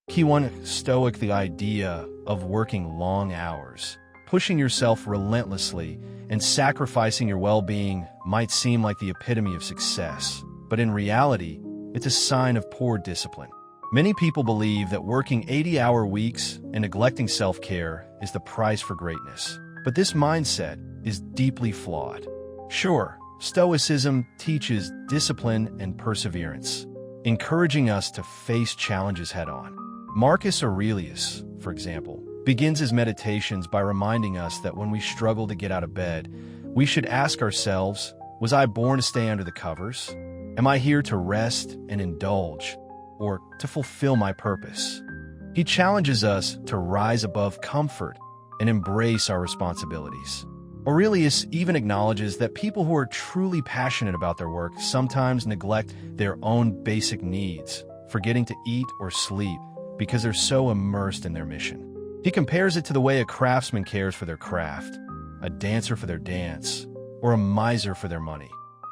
Key 1. Stoic, the idea of working long hours. Pushing yourself relentlessly and sacrificing your well-being might seem like the epitome of success, but in reality, it's a sign of poor discipline. Many people believe that working 80-hour weeks and neglecting self-care is the price for greatness, but this mindset is deeply flawed. Sure, Stoicism teaches discipline and perseverance, encouraging us to face challenges head-on. Marcus Aurelius, for example, begins his meditations by reminding us that when we struggle to get out of bed, we should ask ourselves, was I born to stay under the covers? Am I here to rest and indulge, or to fulfill my purpose? He challenges us to rise above comfort and embrace our responsibilities. Aurelius even acknowledges that people who are truly passionate about their work sometimes neglect their own basic needs, forgetting to eat or sleep because they're so immersed in their mission. He compares it to the way a craftsman cares for their craft, a dancer for their dance, or a miser for their money.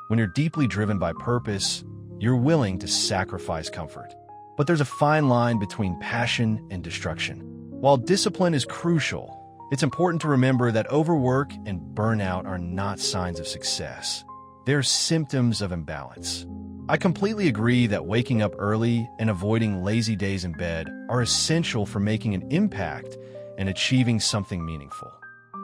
When you're deeply driven by purpose, you're willing to sacrifice comfort. But there's a fine line between passion and destruction. While discipline is crucial, it's important to remember that overwork and burnout are not signs of success. They're symptoms of imbalance. I completely agree that waking up early and avoiding lazy days in bed are essential for making an impact and achieving something meaningful.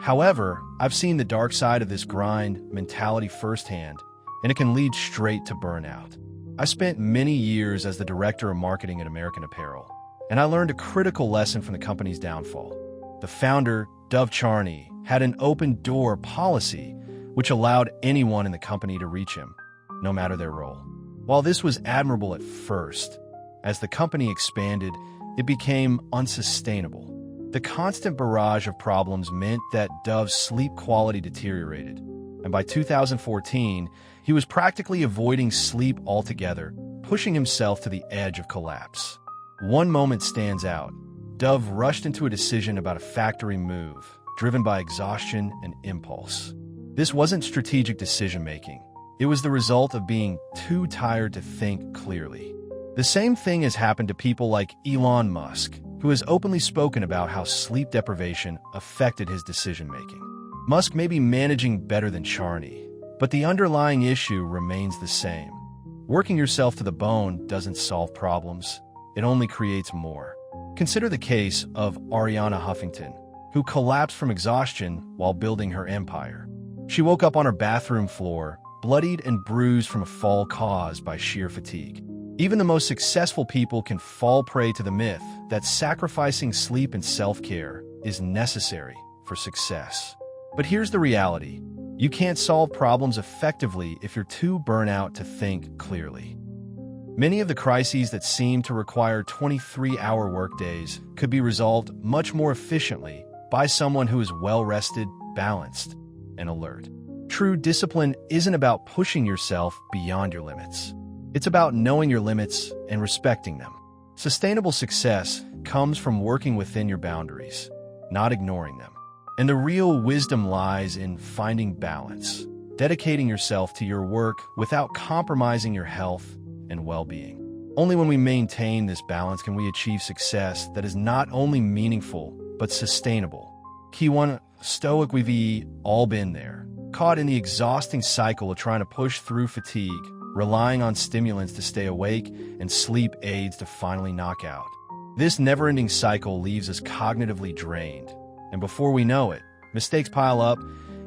However, I've seen the dark side of this grind mentality firsthand, and it can lead straight to burnout. I spent many years as the director of marketing at American Apparel, and I learned a critical lesson from the company's downfall. The founder, Dov Charney, had an open-door policy which allowed anyone in the company to reach him, no matter their role. While this was admirable at first, as the company expanded, it became unsustainable. The constant barrage of problems meant that Dov's sleep quality deteriorated, and by 2014, he was practically avoiding sleep altogether, pushing himself to the edge of collapse. One moment stands out. Dov rushed into a decision about a factory move, driven by exhaustion and impulse. This wasn't strategic decision-making. It was the result of being too tired to think clearly. The same thing has happened to people like Elon Musk, who has openly spoken about how sleep deprivation affected his decision-making. Musk may be managing better than Charney, but the underlying issue remains the same. Working yourself to the bone doesn't solve problems. It only creates more. Consider the case of Arianna Huffington, who collapsed from exhaustion while building her empire. She woke up on her bathroom floor, bloodied and bruised from a fall caused by sheer fatigue. Even the most successful people can fall prey to the myth that sacrificing sleep and self-care is necessary for success. But here's the reality. You can't solve problems effectively if you're too burnt out to think clearly. Many of the crises that seem to require 23-hour workdays could be resolved much more efficiently by someone who is well-rested, balanced, and alert. True discipline isn't about pushing yourself beyond your limits. It's about knowing your limits and respecting them. Sustainable success comes from working within your boundaries, not ignoring them. And the real wisdom lies in finding balance, dedicating yourself to your work without compromising your health and well-being. Only when we maintain this balance can we achieve success that is not only meaningful, but sustainable. Key 1. Stoic. We've all been there, caught in the exhausting cycle of trying to push through fatigue, relying on stimulants to stay awake and sleep aids to finally knock out. This never-ending cycle leaves us cognitively drained, and before we know it, mistakes pile up,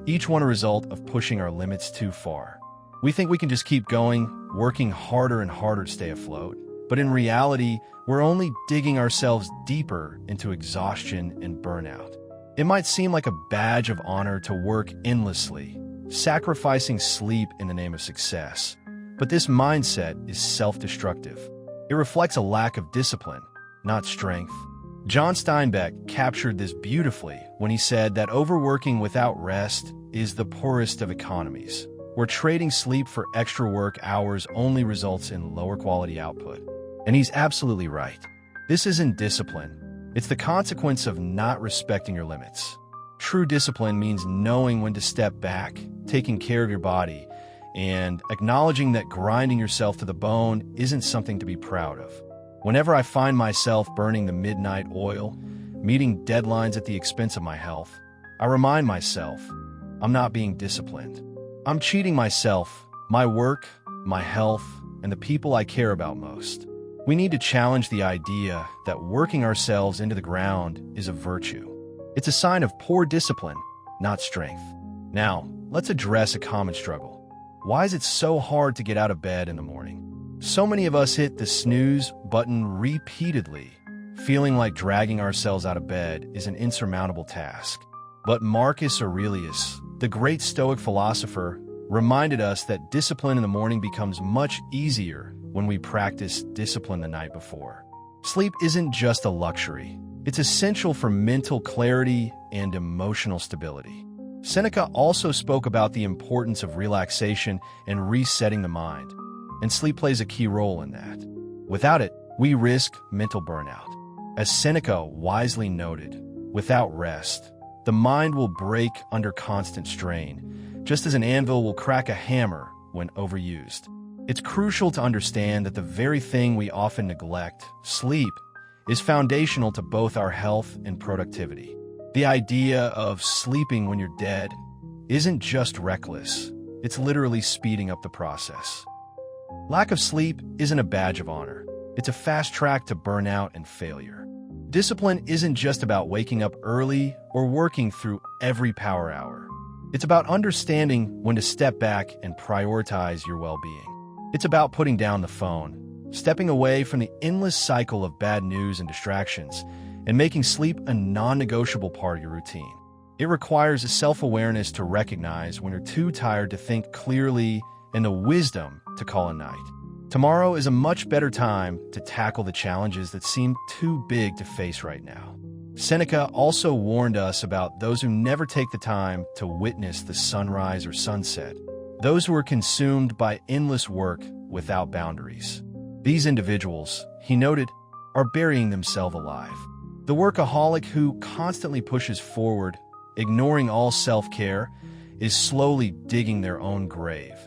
each one a result of pushing our limits too far. We think we can just keep going, working harder and harder to stay afloat, but in reality, we're only digging ourselves deeper into exhaustion and burnout. It might seem like a badge of honor to work endlessly, sacrificing sleep in the name of success, but this mindset is self-destructive. It reflects a lack of discipline, not strength. John Steinbeck captured this beautifully when he said that overworking without rest is the poorest of economies, where trading sleep for extra work hours only results in lower quality output. And he's absolutely right. This isn't discipline. It's the consequence of not respecting your limits. True discipline means knowing when to step back, taking care of your body, and acknowledging that grinding yourself to the bone isn't something to be proud of. Whenever I find myself burning the midnight oil, meeting deadlines at the expense of my health, I remind myself, I'm not being disciplined. I'm cheating myself, my work, my health, and the people I care about most. We need to challenge the idea that working ourselves into the ground is a virtue. It's a sign of poor discipline, not strength. Now, let's address a common struggle. Why is it so hard to get out of bed in the morning? So many of us hit the snooze button repeatedly, feeling like dragging ourselves out of bed is an insurmountable task. But Marcus Aurelius, the great Stoic philosopher, reminded us that discipline in the morning becomes much easier when we practice discipline the night before. Sleep isn't just a luxury. It's essential for mental clarity and emotional stability. Seneca also spoke about the importance of relaxation and resetting the mind, and sleep plays a key role in that. Without it, we risk mental burnout. As Seneca wisely noted, without rest, the mind will break under constant strain, just as an anvil will crack a hammer when overused. It's crucial to understand that the very thing we often neglect, sleep, is foundational to both our health and productivity. The idea of sleeping when you're dead isn't just reckless, it's literally speeding up the process. Lack of sleep isn't a badge of honor. It's a fast track to burnout and failure. Discipline isn't just about waking up early or working through every power hour. It's about understanding when to step back and prioritize your well-being. It's about putting down the phone, stepping away from the endless cycle of bad news and distractions, and making sleep a non-negotiable part of your routine. It requires a self-awareness to recognize when you're too tired to think clearly and the wisdom to call a night. Tomorrow is a much better time to tackle the challenges that seem too big to face right now. Seneca also warned us about those who never take the time to witness the sunrise or sunset, those who are consumed by endless work without boundaries. These individuals, he noted, are burying themselves alive. The workaholic who constantly pushes forward, ignoring all self-care, is slowly digging their own grave,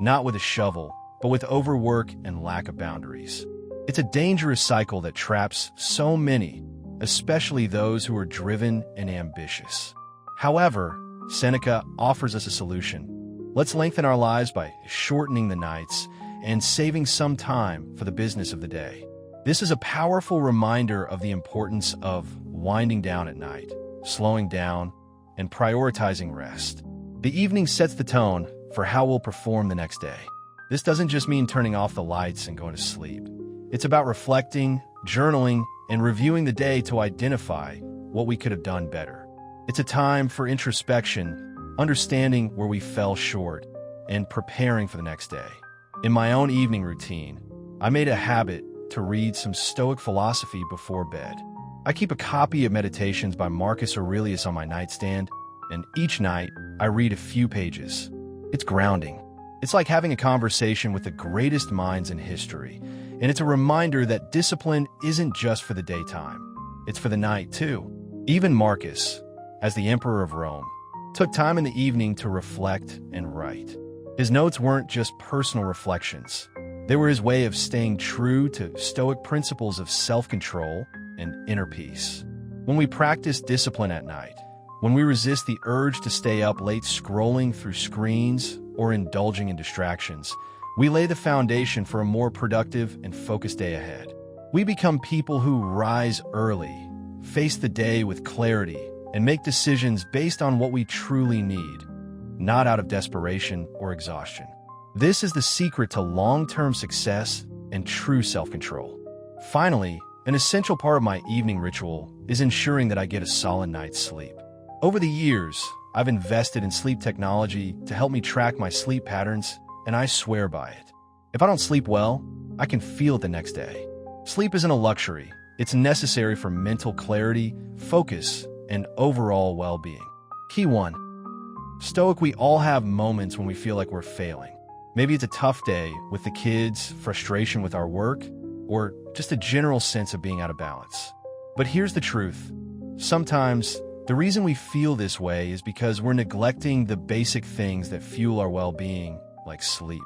not with a shovel, but with overwork and lack of boundaries. It's a dangerous cycle that traps so many, especially those who are driven and ambitious. However, Seneca offers us a solution. Let's lengthen our lives by shortening the nights and saving some time for the business of the day. This is a powerful reminder of the importance of winding down at night, slowing down, and prioritizing rest. The evening sets the tone for how we'll perform the next day. This doesn't just mean turning off the lights and going to sleep. It's about reflecting, journaling, and reviewing the day to identify what we could have done better. It's a time for introspection, understanding where we fell short, and preparing for the next day. In my own evening routine, I made a habit to read some Stoic philosophy before bed. I keep a copy of Meditations by Marcus Aurelius on my nightstand, and each night I read a few pages. It's grounding. It's like having a conversation with the greatest minds in history, and it's a reminder that discipline isn't just for the daytime. It's for the night, too. Even Marcus, as the Emperor of Rome, took time in the evening to reflect and write. His notes weren't just personal reflections. They were his way of staying true to Stoic principles of self-control and inner peace. When we practice discipline at night, when we resist the urge to stay up late scrolling through screens or indulging in distractions, we lay the foundation for a more productive and focused day ahead. We become people who rise early, face the day with clarity, and make decisions based on what we truly need, not out of desperation or exhaustion. This is the secret to long-term success and true self-control. Finally, an essential part of my evening ritual is ensuring that I get a solid night's sleep. Over the years, I've invested in sleep technology to help me track my sleep patterns, and I swear by it. If I don't sleep well, I can feel it the next day. Sleep isn't a luxury. It's necessary for mental clarity, focus, and overall well-being. Key 1. Stoic, we all have moments when we feel like we're failing. Maybe it's a tough day with the kids, frustration with our work, or just a general sense of being out of balance. But here's the truth. Sometimes, the reason we feel this way is because we're neglecting the basic things that fuel our well-being, like sleep.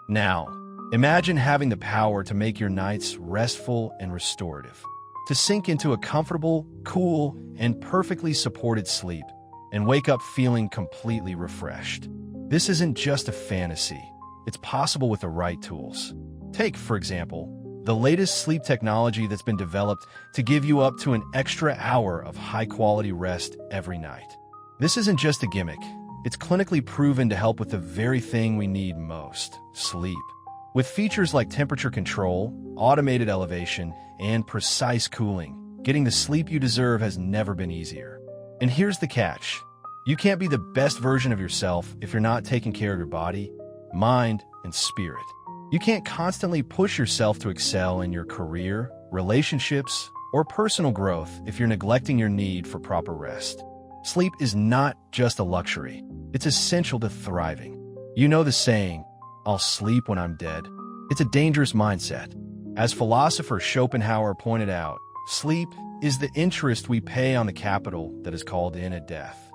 Now, Imagine having the power to make your nights restful and restorative, to sink into a comfortable, cool, and perfectly supported sleep, and wake up feeling completely refreshed. This isn't just a fantasy. It's possible with the right tools. Take, for example, the latest sleep technology that's been developed to give you up to an extra hour of high-quality rest every night. This isn't just a gimmick. It's clinically proven to help with the very thing we need most: sleep. With features like temperature control, automated elevation, and precise cooling, getting the sleep you deserve has never been easier. And here's the catch. You can't be the best version of yourself if you're not taking care of your body, mind, and spirit. You can't constantly push yourself to excel in your career, relationships, or personal growth if you're neglecting your need for proper rest. Sleep is not just a luxury. It's essential to thriving. You know the saying, "I'll sleep when I'm dead." It's a dangerous mindset. As philosopher Schopenhauer pointed out, sleep is the interest we pay on the capital that is called in at death.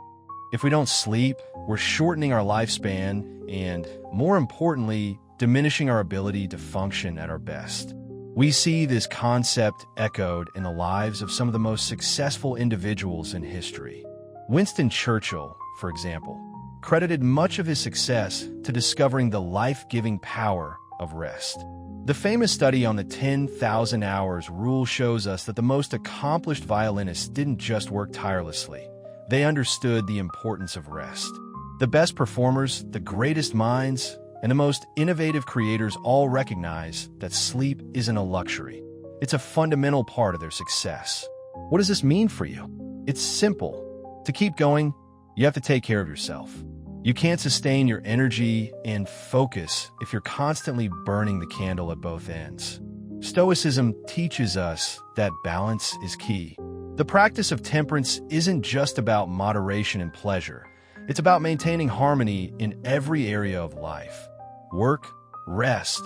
If we don't sleep, we're shortening our lifespan and, more importantly, diminishing our ability to function at our best. We see this concept echoed in the lives of some of the most successful individuals in history. Winston Churchill, for example, credited much of his success to discovering the life-giving power of rest. The famous study on the 10,000 hours rule shows us that the most accomplished violinists didn't just work tirelessly. They understood the importance of rest. The best performers, the greatest minds, and the most innovative creators all recognize that sleep isn't a luxury. It's a fundamental part of their success. What does this mean for you? It's simple. To keep going, you have to take care of yourself. You can't sustain your energy and focus if you're constantly burning the candle at both ends. Stoicism teaches us that balance is key. The practice of temperance isn't just about moderation and pleasure. It's about maintaining harmony in every area of life: work, rest,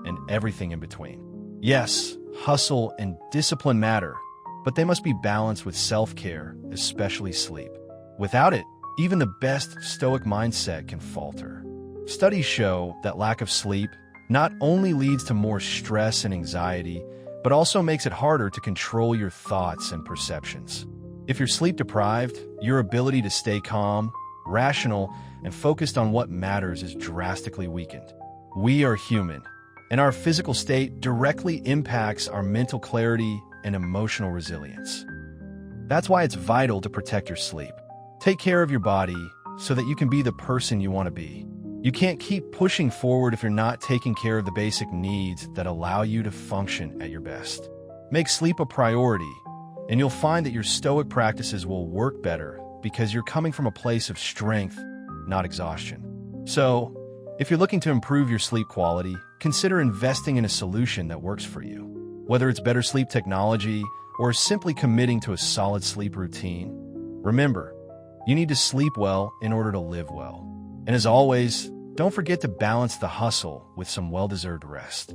and everything in between. Yes, hustle and discipline matter, but they must be balanced with self-care, especially sleep. Without it, even the best Stoic mindset can falter. Studies show that lack of sleep not only leads to more stress and anxiety, but also makes it harder to control your thoughts and perceptions. If you're sleep-deprived, your ability to stay calm, rational, and focused on what matters is drastically weakened. We are human, and our physical state directly impacts our mental clarity and emotional resilience. That's why it's vital to protect your sleep. Take care of your body so that you can be the person you want to be. You can't keep pushing forward if you're not taking care of the basic needs that allow you to function at your best. Make sleep a priority, and you'll find that your Stoic practices will work better because you're coming from a place of strength, not exhaustion. So, if you're looking to improve your sleep quality, consider investing in a solution that works for you. Whether it's better sleep technology or simply committing to a solid sleep routine, remember, you need to sleep well in order to live well. And as always, don't forget to balance the hustle with some well-deserved rest.